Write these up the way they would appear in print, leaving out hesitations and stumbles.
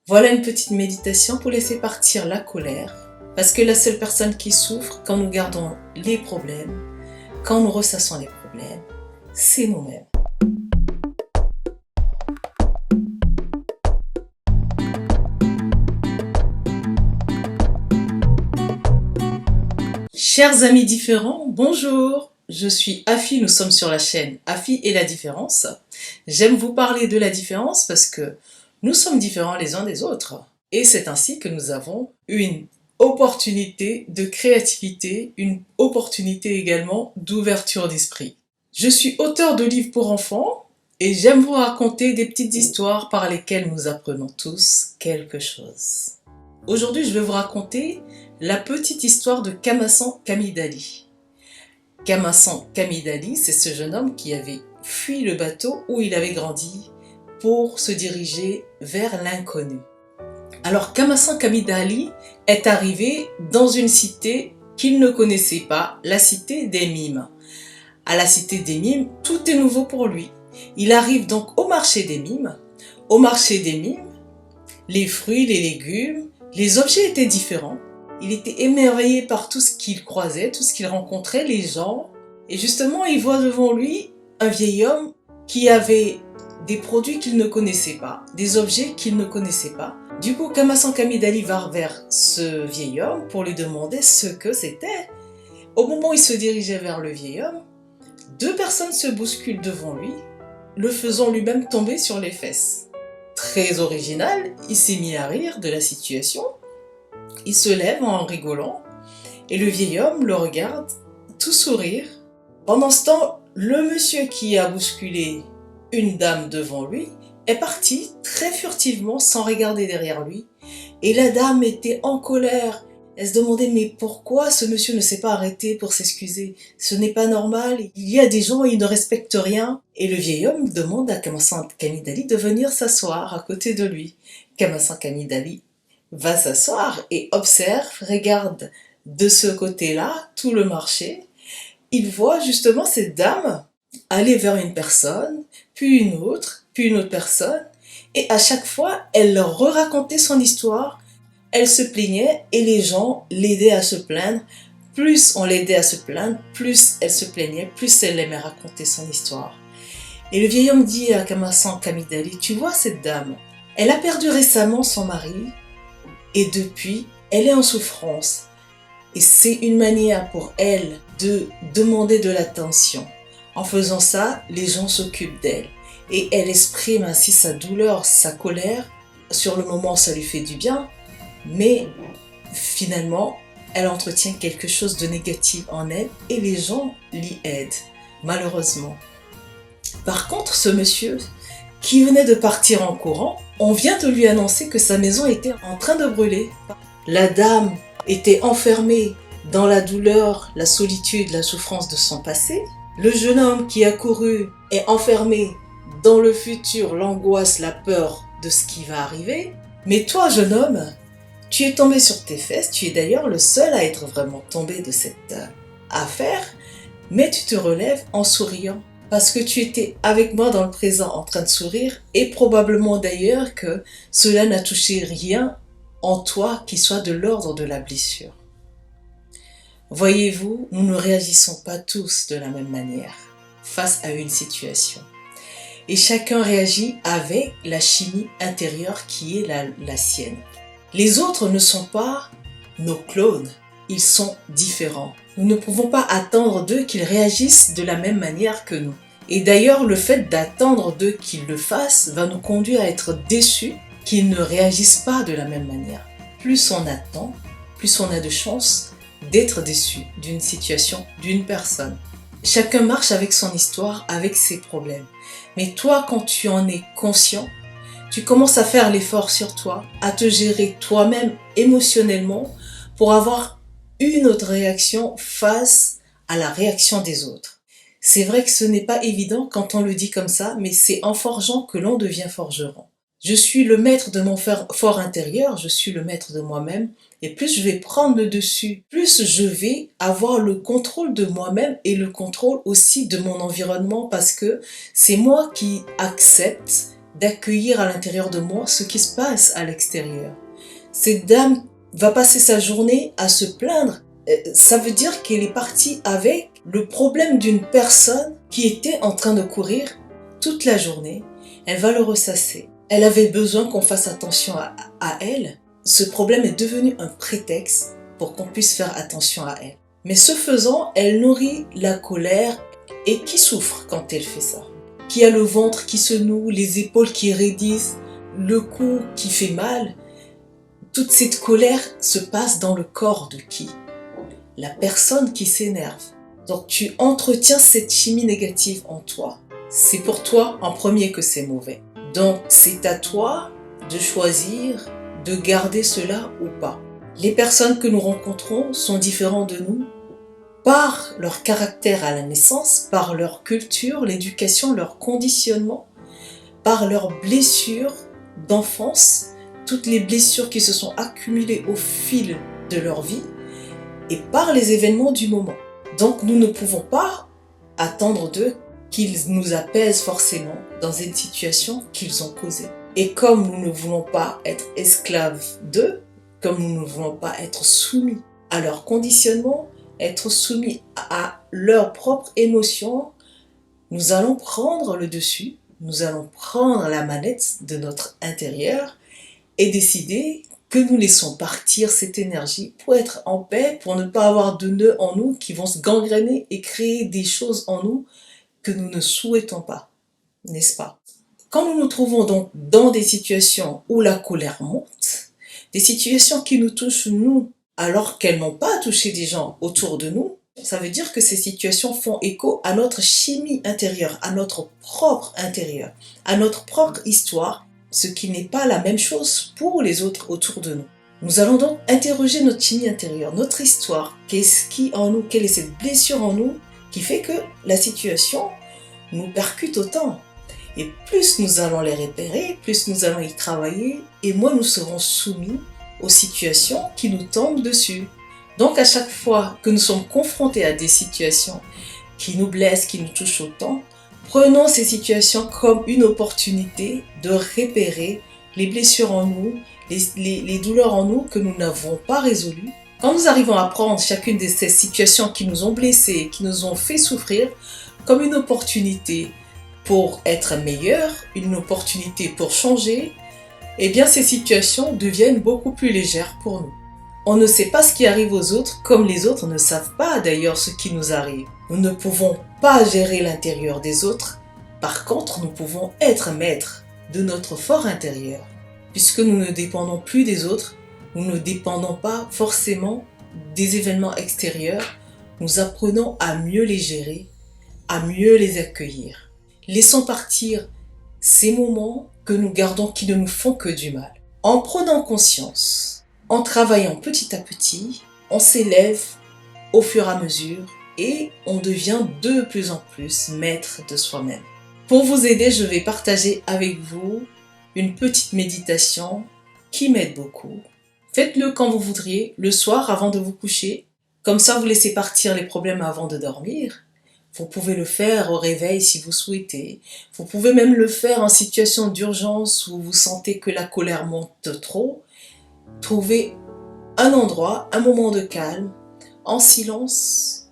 Voilà une petite méditation pour laisser partir la colère, parce que la seule personne qui souffre quand nous gardons les problèmes, quand nous ressassons les problèmes, c'est nous-mêmes. Chers amis différents, bonjour. Je suis Afi, nous sommes sur la chaîne Afi et la différence. J'aime vous parler de la différence parce que nous sommes différents les uns des autres. Et c'est ainsi que nous avons une opportunité de créativité, une opportunité également d'ouverture d'esprit. Je suis auteur de livres pour enfants et j'aime vous raconter des petites histoires par lesquelles nous apprenons tous quelque chose. Aujourd'hui, je vais vous raconter la petite histoire de Kamasan Kamidali. Kamasan Kamidali, c'est ce jeune homme qui avait fui le bateau où il avait grandi pour se diriger vers l'inconnu. Alors Kamasan Kamidali est arrivé dans une cité qu'il ne connaissait pas, la cité des mimes. À la cité des mimes, tout est nouveau pour lui. Il arrive donc au marché des mimes. Au marché des mimes, les fruits, les légumes, les objets étaient différents. Il était émerveillé par tout ce qu'il croisait, tout ce qu'il rencontrait, les gens. Et justement, il voit devant lui un vieil homme qui avait des produits qu'il ne connaissait pas, des objets qu'il ne connaissait pas. Du coup, Kamasan Kamidali va vers ce vieil homme pour lui demander ce que c'était. Au moment où il se dirigeait vers le vieil homme, deux personnes se bousculent devant lui, le faisant lui-même tomber sur les fesses. Très original, il s'est mis à rire de la situation. Il se lève en rigolant et le vieil homme le regarde, tout sourire. Pendant ce temps, le monsieur qui a bousculé une dame devant lui est parti très furtivement sans regarder derrière lui. Et la dame était en colère. Elle se demandait mais pourquoi ce monsieur ne s'est pas arrêté pour s'excuser? Ce n'est pas normal, il y a des gens, ils ne respectent rien. Et le vieil homme demande à Kamasan Kamidali de venir s'asseoir à côté de lui. Kamasan Kamidali va s'asseoir et observe, regarde de ce côté-là tout le marché. Il voit justement cette dame aller vers une personne, puis une autre personne, et à chaque fois, elle leur racontait son histoire. Elle se plaignait et les gens l'aidaient à se plaindre. Plus on l'aidait à se plaindre, plus elle se plaignait, plus elle aimait raconter son histoire. Et le vieil homme dit à Kamasan Kamidali, tu vois cette dame, elle a perdu récemment son mari et depuis, elle est en souffrance. Et c'est une manière pour elle de demander de l'attention. En faisant ça, les gens s'occupent d'elle. Et elle exprime ainsi sa douleur, sa colère. Sur le moment, ça lui fait du bien. Mais finalement, elle entretient quelque chose de négatif en elle et les gens l'y aident, malheureusement. Par contre, ce monsieur qui venait de partir en courant, on vient de lui annoncer que sa maison était en train de brûler. La dame était enfermée dans la douleur, la solitude, la souffrance de son passé. Le jeune homme qui a couru est enfermé dans le futur, l'angoisse, la peur de ce qui va arriver. Mais toi, jeune homme, tu es tombé sur tes fesses, tu es d'ailleurs le seul à être vraiment tombé de cette affaire, mais tu te relèves en souriant. Parce que tu étais avec moi dans le présent en train de sourire et probablement d'ailleurs que cela n'a touché rien en toi qui soit de l'ordre de la blessure. Voyez-vous, nous ne réagissons pas tous de la même manière face à une situation. Et chacun réagit avec la chimie intérieure qui est la sienne. Les autres ne sont pas nos clones, ils sont différents. Nous ne pouvons pas attendre d'eux qu'ils réagissent de la même manière que nous. Et d'ailleurs, le fait d'attendre d'eux qu'ils le fassent va nous conduire à être déçus qu'ils ne réagissent pas de la même manière. Plus on attend, plus on a de chances d'être déçu d'une situation, d'une personne. Chacun marche avec son histoire, avec ses problèmes. Mais toi, quand tu en es conscient, tu commences à faire l'effort sur toi, à te gérer toi-même émotionnellement pour avoir une autre réaction face à la réaction des autres. C'est vrai que ce n'est pas évident quand on le dit comme ça, mais c'est en forgeant que l'on devient forgeron. Je suis le maître de mon fort intérieur, je suis le maître de moi-même, et plus je vais prendre le dessus, plus je vais avoir le contrôle de moi-même et le contrôle aussi de mon environnement parce que c'est moi qui accepte d'accueillir à l'intérieur de moi ce qui se passe à l'extérieur. Cette dame va passer sa journée à se plaindre. Ça veut dire qu'elle est partie avec le problème d'une personne qui était en train de courir toute la journée. Elle va le ressasser. Elle avait besoin qu'on fasse attention à elle. Ce problème est devenu un prétexte pour qu'on puisse faire attention à elle. Mais ce faisant, elle nourrit la colère. Et qui souffre quand elle fait ça? Qui a le ventre qui se noue, les épaules qui raidissent, le cou qui fait mal? Toute cette colère se passe dans le corps de qui? La personne qui s'énerve. Donc tu entretiens cette chimie négative en toi. C'est pour toi en premier que c'est mauvais. Donc c'est à toi de choisir de garder cela ou pas. Les personnes que nous rencontrons sont différentes de nous par leur caractère à la naissance, par leur culture, l'éducation, leur conditionnement, par leurs blessures d'enfance, toutes les blessures qui se sont accumulées au fil de leur vie et par les événements du moment. Donc nous ne pouvons pas attendre d'eux qu'ils nous apaisent forcément dans une situation qu'ils ont causée. Et comme nous ne voulons pas être esclaves d'eux, comme nous ne voulons pas être soumis à leur conditionnement, être soumis à leurs propres émotions, nous allons prendre le dessus, nous allons prendre la manette de notre intérieur et décider que nous laissons partir cette énergie pour être en paix, pour ne pas avoir de nœuds en nous qui vont se gangréner et créer des choses en nous que nous ne souhaitons pas, n'est-ce pas? Quand nous nous trouvons donc dans des situations où la colère monte, des situations qui nous touchent nous, alors qu'elles n'ont pas touché des gens autour de nous, ça veut dire que ces situations font écho à notre chimie intérieure, à notre propre intérieur, à notre propre histoire, ce qui n'est pas la même chose pour les autres autour de nous. Nous allons donc interroger notre chimie intérieure, notre histoire, qu'est-ce qui en nous, quelle est cette blessure en nous qui fait que la situation nous percute autant. Et plus nous allons les repérer, plus nous allons y travailler, et moins nous serons soumis aux situations qui nous tombent dessus. Donc à chaque fois que nous sommes confrontés à des situations qui nous blessent, qui nous touchent autant, prenons ces situations comme une opportunité de repérer les blessures en nous, les douleurs en nous que nous n'avons pas résolues. Quand nous arrivons à prendre chacune de ces situations qui nous ont blessés, qui nous ont fait souffrir, comme une opportunité pour être meilleurs, une opportunité pour changer, eh bien ces situations deviennent beaucoup plus légères pour nous. On ne sait pas ce qui arrive aux autres, comme les autres ne savent pas d'ailleurs ce qui nous arrive. Nous ne pouvons pas gérer l'intérieur des autres, par contre nous pouvons être maîtres de notre fort intérieur. Puisque nous ne dépendons plus des autres, nous ne dépendons pas forcément des événements extérieurs, nous apprenons à mieux les gérer, à mieux les accueillir. Laissons partir ces moments que nous gardons qui ne nous font que du mal. En prenant conscience, en travaillant petit à petit, on s'élève au fur et à mesure et on devient de plus en plus maître de soi-même. Pour vous aider, je vais partager avec vous une petite méditation qui m'aide beaucoup. Faites-le quand vous voudriez, le soir avant de vous coucher. Comme ça, vous laissez partir les problèmes avant de dormir. Vous pouvez le faire au réveil si vous souhaitez. Vous pouvez même le faire en situation d'urgence où vous sentez que la colère monte trop. Trouvez un endroit, un moment de calme, en silence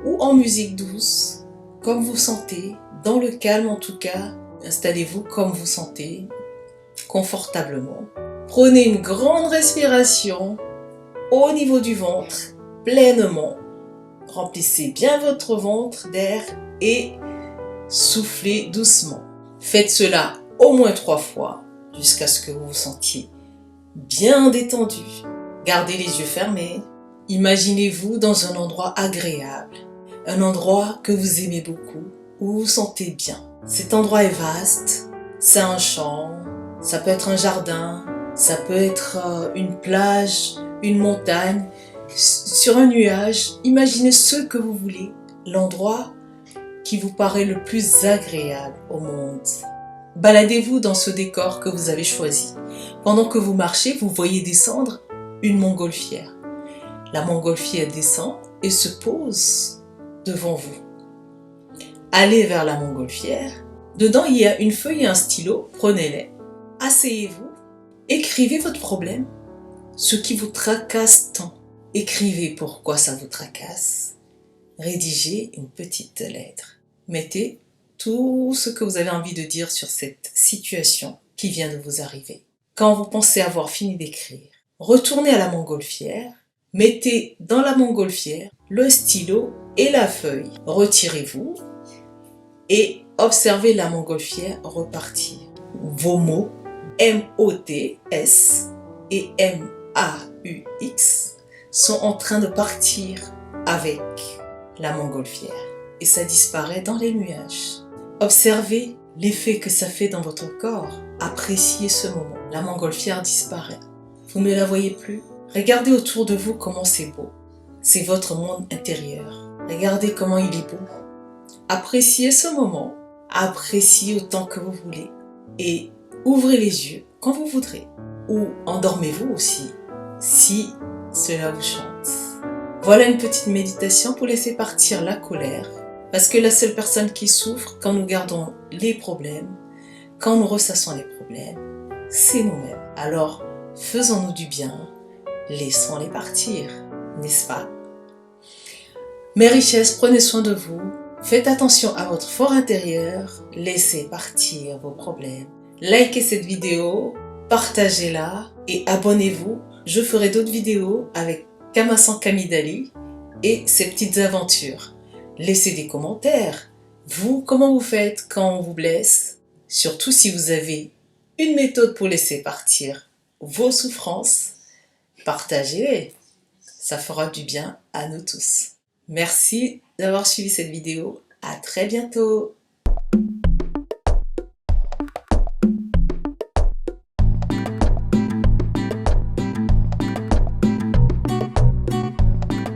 ou en musique douce, comme vous sentez, dans le calme en tout cas. Installez-vous comme vous sentez, confortablement. Prenez une grande respiration au niveau du ventre, pleinement. Remplissez bien votre ventre d'air et soufflez doucement. Faites cela au moins 3 fois jusqu'à ce que vous vous sentiez bien détendu. Gardez les yeux fermés. Imaginez-vous dans un endroit agréable, un endroit que vous aimez beaucoup, où vous vous sentez bien. Cet endroit est vaste, c'est un champ, ça peut être un jardin, ça peut être une plage, une montagne, sur un nuage. Imaginez ce que vous voulez, l'endroit qui vous paraît le plus agréable au monde. Baladez-vous dans ce décor que vous avez choisi. Pendant que vous marchez, vous voyez descendre une montgolfière. La montgolfière descend et se pose devant vous. Allez vers la montgolfière, Dedans, il y a une feuille et un stylo. Prenez-les. Asseyez-vous. Écrivez votre problème. Ce qui vous tracasse tant. Écrivez pourquoi ça vous tracasse. Rédigez une petite lettre. Mettez tout ce que vous avez envie de dire sur cette situation qui vient de vous arriver. Quand vous pensez avoir fini d'écrire, retournez à la montgolfière. Mettez dans la montgolfière le stylo et la feuille. Retirez-vous et observez la montgolfière repartir. Vos mots M-O-T-S et M-A-U-X sont en train de partir avec la montgolfière et ça disparaît dans les nuages. Observez l'effet que ça fait dans votre corps. Appréciez ce moment. La montgolfière disparaît. Vous ne la voyez plus. Regardez autour de vous comment c'est beau. C'est votre monde intérieur. Regardez comment il est beau. Appréciez ce moment. Appréciez autant que vous voulez. Et ouvrez les yeux quand vous voudrez. Ou endormez-vous aussi, si cela vous chante. Voilà une petite méditation pour laisser partir la colère. Parce que la seule personne qui souffre quand nous gardons les problèmes, quand nous ressassons les problèmes, c'est nous-mêmes. Alors, faisons-nous du bien, laissons-les partir, n'est-ce pas? Mes richesses, prenez soin de vous, faites attention à votre fort intérieur, laissez partir vos problèmes. Likez cette vidéo, partagez-la et abonnez-vous. Je ferai d'autres vidéos avec Kamasan Kamidali et ses petites aventures. Laissez des commentaires. Vous, comment vous faites quand on vous blesse? Surtout si vous avez une méthode pour laisser partir vos souffrances, partagez-les. Ça fera du bien à nous tous. Merci d'avoir suivi cette vidéo. À très bientôt.